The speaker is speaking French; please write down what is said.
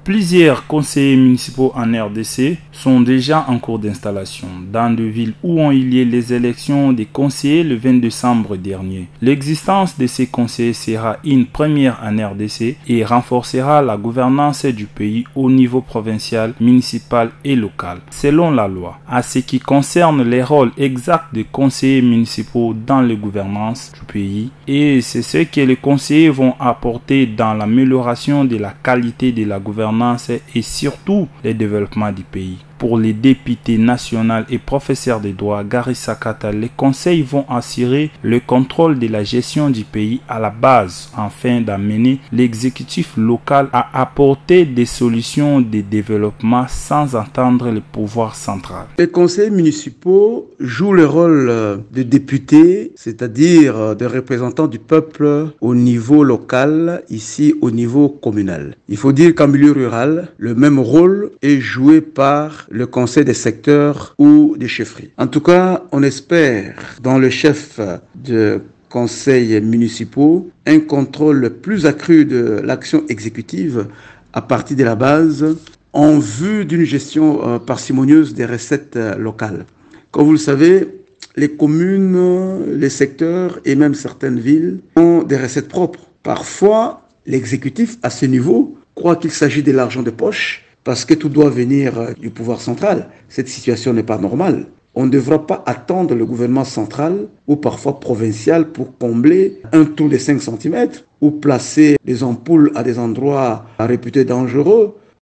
Plusieurs conseillers municipaux en RDC sont déjà en cours d'installation dans des villes où ont eu lieu les élections des conseillers le 20 décembre dernier. L'existence de ces conseillers sera une première en RDC et renforcera la gouvernance du pays au niveau provincial, municipal et local, selon la loi. À ce qui concerne les rôles exacts des conseillers municipaux dans la gouvernance du pays, et c'est ce que les conseillers vont apporter dans l'amélioration de la qualité de la gouvernance et surtout le développement du pays. Pour les députés nationaux et professeurs de droit Gary Sakata, les conseils vont assurer le contrôle de la gestion du pays à la base afin d'amener l'exécutif local à apporter des solutions de développement sans entendre le pouvoir central. Les conseils municipaux jouent le rôle de députés, c'est-à-dire de représentants du peuple au niveau local, ici au niveau communal. Il faut dire qu'en milieu rural, le même rôle est joué par le conseil des secteurs ou des chefferies. En tout cas, on espère dans le chef de conseils municipaux un contrôle plus accru de l'action exécutive à partir de la base en vue d'une gestion parcimonieuse des recettes locales. Comme vous le savez, les communes, les secteurs et même certaines villes ont des recettes propres. Parfois, l'exécutif à ce niveau croit qu'il s'agit de l'argent de poche parce que tout doit venir du pouvoir central. Cette situation n'est pas normale. On ne devra pas attendre le gouvernement central ou parfois provincial pour combler un trou de 5 cm ou placer des ampoules à des endroits réputés dangereux